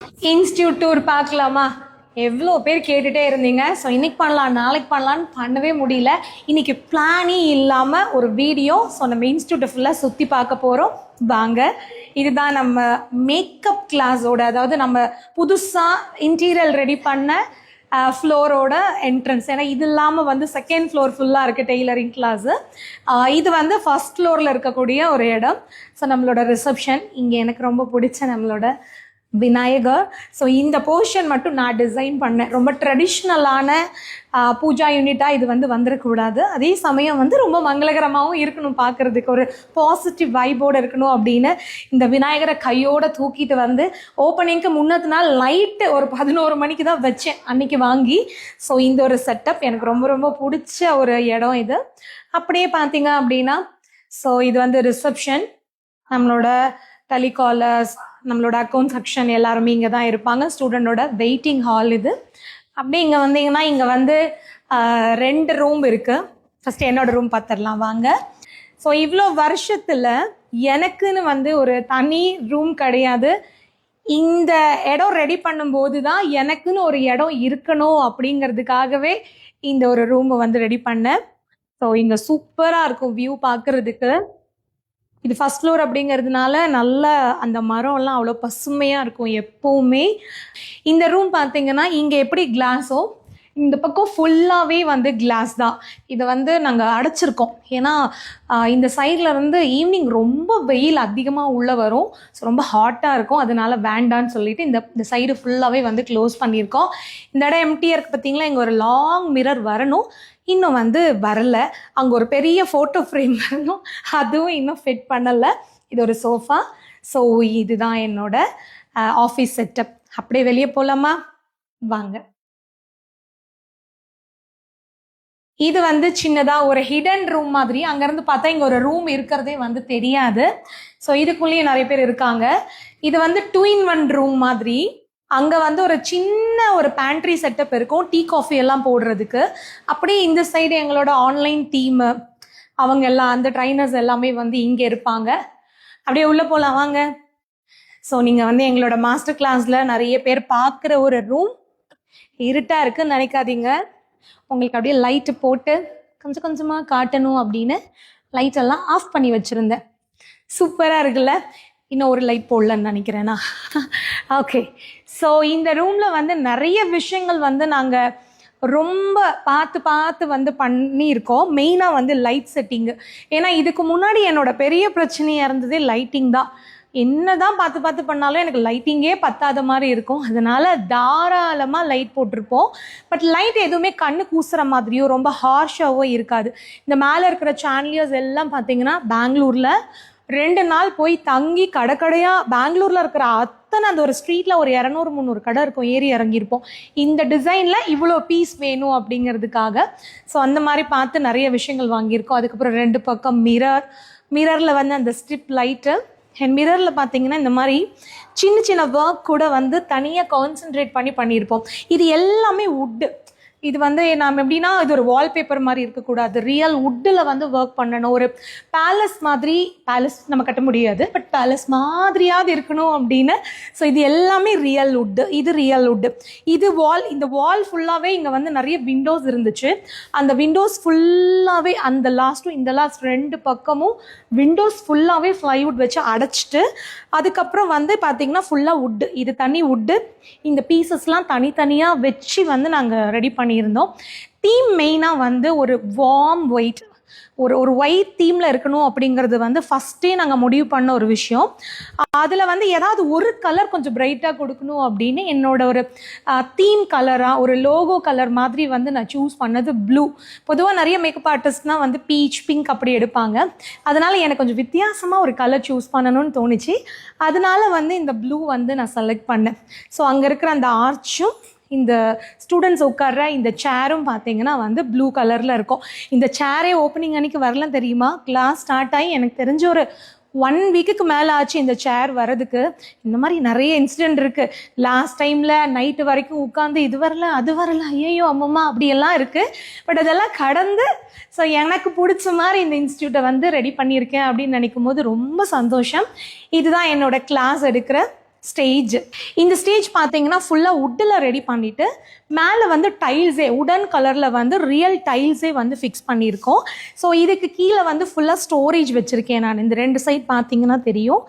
Institute tour பார்க்கலாமா? எவ்வளோ பேர் கேட்டுகிட்டே இருந்தீங்க. ஸோ இன்னைக்கு பண்ணலாம், நாளைக்கு பண்ணலான்னு பண்ணவே முடியல. இன்னைக்கு பிளானே இல்லாமல் ஒரு வீடியோ. ஸோ நம்ம இன்ஸ்டியூட்டை ஃபுல்லாக சுற்றி பார்க்க போகிறோம். வாங்க. இதுதான் நம்ம மேக்கப் கிளாஸோட, அதாவது நம்ம புதுசாக இன்டீரியர் ரெடி பண்ண ஃப்ளோரோட என்ட்ரன்ஸ். ஏன்னா இது இல்லாமல் வந்து செகண்ட் ஃப்ளோர் ஃபுல்லாக இருக்குது டெய்லரிங் கிளாஸு. இது வந்து ஃபஸ்ட் ஃப்ளோரில் இருக்கக்கூடிய ஒரு இடம். ஸோ நம்மளோட ரிசப்ஷன் இங்கே எனக்கு ரொம்ப பிடிச்ச நம்மளோட விநாயகர். ஸோ இந்த போர்ஷன் மட்டும் நான் டிசைன் பண்ணேன். ரொம்ப ட்ரெடிஷ்னலான பூஜா யூனிட்டாக இது வந்து வந்துடக்கூடாது. அதே சமயம் வந்து ரொம்ப மங்களகரமாகவும் இருக்கணும், பார்க்குறதுக்கு ஒரு பாசிட்டிவ் வைபோடு இருக்கணும் அப்படின்னு இந்த விநாயகரை கையோடு தூக்கிட்டு வந்து ஓப்பனிங்க்கு முன்னத்து நாள் நைட்டு ஒரு 11 மணிக்கு தான் வச்சேன் அன்றைக்கி வாங்கி. ஸோ இந்த ஒரு செட்டப் எனக்கு ரொம்ப ரொம்ப பிடிச்ச ஒரு இடம் இது. அப்படியே பார்த்தீங்க அப்படின்னா, ஸோ இது வந்து ரிசப்ஷன், நம்மளோட டெலிகாலர்ஸ், நம்மளோட அக்கௌண்ட் செக்ஷன் எல்லாருமே இங்கே தான் இருப்பாங்க. ஸ்டூடெண்டோட வெயிட்டிங் ஹால் இது. அப்படியே இங்கே வந்தீங்கன்னா இங்கே வந்து 2 ரூம் இருக்குது. ஃபஸ்ட்டு என்னோடய ரூம் பார்த்துடலாம் வாங்க. ஸோ இவ்வளோ வருஷத்தில் எனக்குன்னு வந்து ஒரு தனி ரூம் கிடையாது. இந்த இடம் ரெடி பண்ணும்போது தான் எனக்குன்னு ஒரு இடம் இருக்கணும் அப்படிங்கிறதுக்காகவே இந்த ஒரு ரூமை வந்து ரெடி பண்ணேன். ஸோ இங்கே சூப்பராக இருக்கும் வியூ பார்க்குறதுக்கு. இது ஃபஸ்ட் ஃப்ளோர் அப்படிங்கிறதுனால நல்ல அந்த மரம்லாம் அவ்வளோ பசுமையாக இருக்கும் எப்போவுமே. இந்த ரூம் பார்த்தீங்கன்னா இங்கே எப்படி கிளாஸோ இந்த பக்கம் ஃபுல்லாகவே வந்து கிளாஸ் தான். இதை வந்து நாங்கள் அடைச்சிருக்கோம். ஏன்னா இந்த சைடில் வந்து ஈவினிங் ரொம்ப வெயில் அதிகமாக உள்ளே வரும். ஸோ ரொம்ப ஹாட்டாக இருக்கும், அதனால வேண்டான்னு சொல்லிட்டு இந்த சைடு ஃபுல்லாகவே வந்து க்ளோஸ் பண்ணியிருக்கோம். இந்த இடம் எம்டியாக இருக்குது பார்த்தீங்களா. இங்கே ஒரு லாங் மிரர் வரணும், இன்னும் வந்து வரலை. அங்கே ஒரு பெரிய ஃபோட்டோ ஃப்ரேம் வரணும், அதுவும் இன்னும் ஃபிட் பண்ணலை. இது ஒரு சோஃபா. ஸோ இதுதான் என்னோட ஆஃபீஸ் செட்டப். அப்படியே வெளியே போகலாமா? வாங்க. இது வந்து சின்னதாக ஒரு ஹிடன் ரூம் மாதிரி. அங்கேருந்து பார்த்தா இங்கே ஒரு ரூம் இருக்கிறதே வந்து தெரியாது. ஸோ இதுக்குள்ளேயும் நிறைய பேர் இருக்காங்க. இது வந்து 2-in-1 ரூம் மாதிரி. அங்கே வந்து ஒரு சின்ன ஒரு பேண்ட்ரி செட்டப் இருக்கும், டீ காஃபி எல்லாம் போடுறதுக்கு. அப்படியே இந்த சைடு எங்களோட ஆன்லைன் டீமு, அவங்க எல்லாம் அந்த ட்ரைனர்ஸ் எல்லாமே வந்து இங்கே இருப்பாங்க. அப்படியே உள்ளே போகலாம் வாங்க. ஸோ நீங்கள் வந்து எங்களோட மாஸ்டர் கிளாஸில் நிறைய பேர் பார்க்குற ஒரு ரூம். இருட்டாக இருக்குன்னு நினைக்காதீங்க, உங்களுக்கு அப்படியே லைட்டு போட்டு கொஞ்சம் கொஞ்சமாக காட்டணும் அப்படின்னு லைட்டெல்லாம் ஆஃப் பண்ணி வச்சுருந்தேன். சூப்பராக இருக்குல்ல? இன்னும் ஒரு லைட் போடலன்னு நினைக்கிறேன்னா. ஓகே. ஸோ இந்த ரூமில் வந்து நிறைய விஷயங்கள் வந்து நாங்கள் ரொம்ப பார்த்து வந்து பண்ணியிருக்கோம். மெயினாக வந்து லைட் செட்டிங்கு. ஏன்னா இதுக்கு முன்னாடி என்னோட பெரிய பிரச்சனையாக இருந்ததே லைட்டிங் தான். என்ன தான் பார்த்து பண்ணாலும் எனக்கு லைட்டிங்கே பத்தாத மாதிரி இருக்கும். அதனால் தாராளமாக லைட் போட்டிருப்போம். பட் லைட் எதுவுமே கண்ணு கூசுகிற மாதிரியோ ரொம்ப ஹார்ஷாவோ இருக்காது. இந்த மேலே இருக்கிற சான்லியர்ஸ் எல்லாம் பார்த்தீங்கன்னா பெங்களூரில் 2 நாள் போய் தங்கி கடையாக பெங்களூரில் இருக்கிற அத்தனை அந்த ஒரு ஸ்ட்ரீட்டில் ஒரு 200-300 கடை இருக்கும், ஏறி இறங்கியிருப்போம் இந்த டிசைனில் இவ்வளோ பீஸ் வேணும் அப்படிங்கிறதுக்காக. ஸோ அந்த மாதிரி பார்த்து நிறைய விஷயங்கள் வாங்கியிருக்கோம். அதுக்கப்புறம் 2 பக்கம் மிரரில் வந்து அந்த ஸ்ட்ரிப் லைட்டு. அண்ட் மிரரில் பார்த்தீங்கன்னா இந்த மாதிரி சின்ன ஒர்க் கூட வந்து தனியாக கான்சென்ட்ரேட் பண்ணியிருப்போம். இது எல்லாமே வுட்டு. இது வந்து நாம் எப்படின்னா இது ஒரு வால்பேப்பர் மாதிரி இருக்கக்கூடாது, ரியல் வுட்டில் வந்து ஒர்க் பண்ணணும். ஒரு பேலஸ் மாதிரி, பேலஸ் நம்ம கட்ட முடியாது, பட் பேலஸ் மாதிரியாவது இருக்கணும் அப்படின்னு. ஸோ இது எல்லாமே ரியல் வுட்டு. இது ரியல் வுட்டு. இது இந்த வால் ஃபுல்லாகவே இங்கே வந்து நிறைய விண்டோஸ் இருந்துச்சு. அந்த விண்டோஸ் ஃபுல்லாகவே இந்த லாஸ்ட் 2 பக்கமும் விண்டோஸ் ஃபுல்லாகவே ஃப்ளைவுட் வச்சு அடைச்சிட்டு, அதுக்கப்புறம் வந்து பார்த்திங்கன்னா ஃபுல்லாக வுட்டு. இது தனி வுட்டு. இந்த பீசஸ்லாம் தனித்தனியாக வச்சு வந்து நாங்கள் ரெடி பண்ணியிருந்தோம். தீம் மெயினாக வந்து ஒரு வார்ம் ஒயிட், ஒரு ஒயிட் தீமில் இருக்கணும் அப்படிங்கிறது வந்து ஃபஸ்ட்டே நாங்கள் முடிவு பண்ண ஒரு விஷயம். அதில் வந்து ஏதாவது ஒரு கலர் கொஞ்சம் பிரைட்டாக கொடுக்கணும் அப்படின்னு என்னோட ஒரு தீம் கலராக ஒரு லோகோ கலர் மாதிரி வந்து நான் சூஸ் பண்ணது ப்ளூ. பொதுவாக நிறைய மேக்கப் ஆர்டிஸ்ட்னால் வந்து பீச், பிங்க் அப்படி எடுப்பாங்க. அதனால் எனக்கு கொஞ்சம் வித்தியாசமாக ஒரு கலர் சூஸ் பண்ணணும்னு தோணுச்சு. அதனால வந்து இந்த ப்ளூ வந்து நான் செலக்ட் பண்ணேன். ஸோ அங்கே இருக்கிற அந்த ஆர்ச்சும் இந்த ஸ்டூடெண்ட்ஸ் உட்கார்ற இந்த சேரும் பார்த்தீங்கன்னா வந்து ப்ளூ கலரில் இருக்கும். இந்த சேரே ஓப்பனிங் அன்றைக்கி வரலாம் தெரியுமா? கிளாஸ் ஸ்டார்ட் ஆகி எனக்கு தெரிஞ்ச ஒரு 1 வீக்குக்கு மேலே ஆச்சு இந்த சேர் வரதுக்கு. இந்த மாதிரி நிறைய இன்சிடெண்ட் இருக்குது. லாஸ்ட் டைமில் நைட்டு வரைக்கும் உட்காந்து இது வரல அது வரல, ஐயோ அம்மம்மா அப்படியெல்லாம் இருக்குது. பட் அதெல்லாம் கடந்து ஸோ எனக்கு பிடிச்ச மாதிரி இந்த இன்ஸ்டியூட்டை வந்து ரெடி பண்ணியிருக்கேன் அப்படின்னு நினைக்கும் போது ரொம்ப சந்தோஷம். இதுதான் என்னோட கிளாஸ் எடுக்கிற ஸ்டேஜ். இந்த ஸ்டேஜ் பார்த்தீங்கன்னா ஃபுல்லாக வுட்டில் ரெடி பண்ணிவிட்டு மேலே வந்து டைல்ஸே உடன் கலரில் வந்து ரியல் டைல்ஸே வந்து ஃபிக்ஸ் பண்ணியிருக்கோம். ஸோ இதுக்கு கீழே வந்து ஃபுல்லாக ஸ்டோரேஜ் வச்சுருக்கேன் நான். இந்த 2 சைட் பார்த்தீங்கன்னா தெரியும்.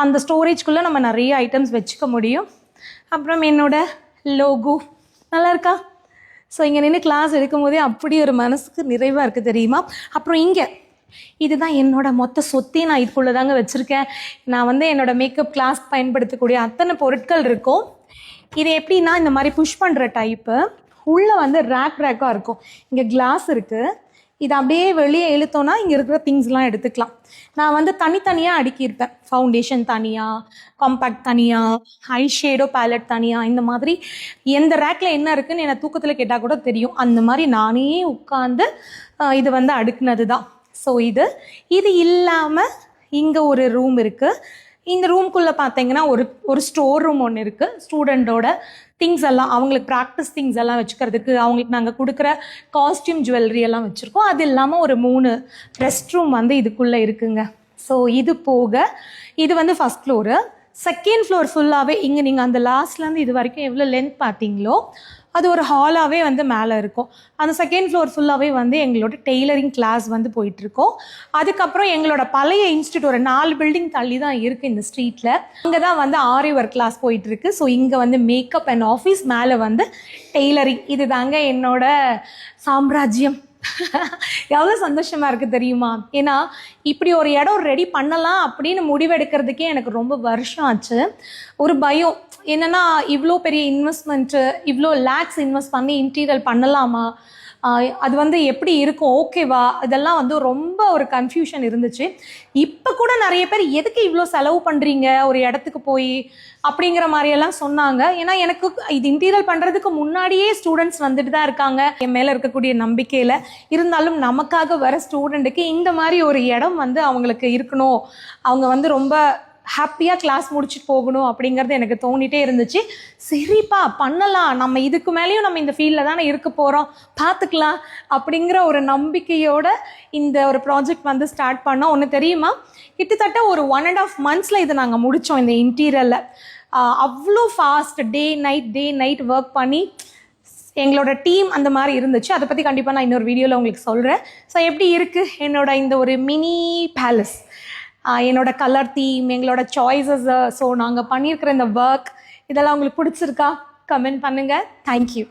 அந்த ஸ்டோரேஜ்குள்ளே நம்ம நிறைய ஐட்டம்ஸ் வச்சுக்க முடியும். அப்புறம் என்னோட லோகோ நல்லா இருக்கா? ஸோ இங்கே நின்று கிளாஸ் எடுக்கும் போதே அப்படி ஒரு மனசுக்கு நிறைவாக இருக்குது தெரியுமா? அப்புறம் இங்கே இதுதான் என்னோட மொத்த சொத்தே. நான் இதுக்குள்ளே தாங்க வச்சுருக்கேன். நான் வந்து என்னோட மேக்கப் கிளாஸ் பயன்படுத்தக்கூடிய அத்தனை பொருட்கள் இருக்கும். இது எப்படின்னா இந்த மாதிரி புஷ் பண்ணுற டைப்பு. உள்ளே வந்து ரேக்காக இருக்கும். இங்கே கிளாஸ் இருக்குது. இது அப்படியே வெளியே இழுத்தோன்னா இங்கே இருக்கிற திங்ஸ்லாம் எடுத்துக்கலாம். நான் வந்து தனித்தனியாக அடுக்கியிருப்பேன். ஃபவுண்டேஷன் தனியாக, காம்பேக்ட் தனியாக, ஐ ஷேடோ பேலட் தனியாக, இந்த மாதிரி எந்த ரேக்கில் என்ன இருக்குதுன்னு என்னை தூக்கத்தில் கேட்டால் கூட தெரியும். அந்த மாதிரி நானே உட்காந்து இது வந்து அடுக்குனது தான். ஸோ இது இல்லாமல் இங்கே ஒரு ரூம் இருக்குது. இந்த ரூம்குள்ளே பார்த்தீங்கன்னா ஒரு ஸ்டோர் ரூம் ஒன்று இருக்குது. ஸ்டூடெண்ட்டோட திங்ஸ் எல்லாம், அவங்களுக்கு ப்ராக்டிஸ் திங்ஸ் எல்லாம் வச்சுக்கிறதுக்கு அவங்களுக்கு நாங்கள் கொடுக்குற காஸ்டியூம் ஜுவல்லரி எல்லாம் வச்சுருக்கோம். அது இல்லாமல் ஒரு 3 ரெஸ்ட் ரூம் வந்து இதுக்குள்ளே இருக்குங்க. ஸோ இது போக இது வந்து ஃபஸ்ட் ஃப்ளோரு. செகண்ட் ஃப்ளோர் ஃபுல்லாகவே இங்கே நீங்கள் அந்த லாஸ்ட்லேருந்து இது வரைக்கும் எவ்வளோ லென்த் பார்த்தீங்களோ அது ஒரு ஹாலாகவே வந்து மேலே இருக்கும். அந்த செகண்ட் ஃப்ளோர் ஃபுல்லாகவே வந்து எங்களோட டெய்லரிங் கிளாஸ் வந்து போயிட்டுருக்கோம். அதுக்கப்புறம் எங்களோட பழைய இன்ஸ்டியூட் ஒரு 4 பில்டிங் தள்ளி தான் இருக்குது இந்த ஸ்ட்ரீட்டில். அங்கே தான் வந்து ஆரி ஒர்க் கிளாஸ் போயிட்டுருக்கு. ஸோ இங்கே வந்து மேக்கப் அண்ட் ஆஃபீஸ், மேலே வந்து டெய்லரிங். இது தாங்க என்னோட சாம்ராஜ்யம். எவ்வளோ சந்தோஷமாக இருக்குது தெரியுமா? ஏன்னா இப்படி ஒரு இடம் ரெடி பண்ணலாம் அப்படின்னு முடிவெடுக்கிறதுக்கே எனக்கு ரொம்ப வருஷம் ஆச்சு. ஒரு பயம் என்னென்னா இவ்வளோ பெரிய இன்வெஸ்ட்மெண்ட்டு, இவ்வளோ லேக்ஸ் இன்வெஸ்ட் பண்ணி இன்டீரியர் பண்ணலாமா, அது வந்து எப்படி இருக்கும், ஓகேவா, இதெல்லாம் வந்து ரொம்ப ஒரு கன்ஃபியூஷன் இருந்துச்சு. இப்போ கூட நிறைய பேர் எதுக்கு இவ்வளோ செலவு பண்ணுறீங்க ஒரு இடத்துக்கு போய் அப்படிங்கிற மாதிரியெல்லாம் சொன்னாங்க. ஏன்னா எனக்கு இது இன்டீரியர் பண்ணுறதுக்கு முன்னாடியே ஸ்டூடெண்ட்ஸ் வந்துட்டு தான் இருக்காங்க என் மேலே இருக்கக்கூடிய நம்பிக்கையில். இருந்தாலும் நமக்காக வர ஸ்டூடெண்ட்டுக்கு இந்த மாதிரி ஒரு இடம் வந்து அவங்களுக்கு இருக்கணும், அவங்க வந்து ரொம்ப ஹாப்பியாக கிளாஸ் முடிச்சுட்டு போகணும் அப்படிங்கிறது எனக்கு தோணிகிட்டே இருந்துச்சு. சரிப்பா பண்ணலாம், நம்ம இதுக்கு மேலேயும் நம்ம இந்த ஃபீல்டில் தானே இருக்க போகிறோம், பார்த்துக்கலாம் அப்படிங்கிற ஒரு நம்பிக்கையோடு இந்த ஒரு ப்ராஜெக்ட் வந்து ஸ்டார்ட் பண்ணோம். ஒன்று தெரியுமா, கிட்டத்தட்ட ஒரு 1.5 months இதை நாங்கள் முடித்தோம் இந்த இன்டீரியரில். அவ்வளோ ஃபாஸ்ட் டே நைட் ஒர்க் பண்ணி எங்களோட டீம் அந்த மாதிரி இருந்துச்சு. அதை பற்றி கண்டிப்பாக நான் இன்னொரு வீடியோவில் உங்களுக்கு சொல்கிறேன். ஸோ எப்படி இருக்குது என்னோட இந்த ஒரு மினி பேலஸ், என்னோட கலர் தீம், எங்களோட சாய்ஸஸ், ஸோ நாங்கள் பண்ணியிருக்கிற இந்த ஒர்க், இதெல்லாம் உங்களுக்கு பிடிச்சிருக்கா? கமெண்ட் பண்ணுங்கள். தேங்க்யூ.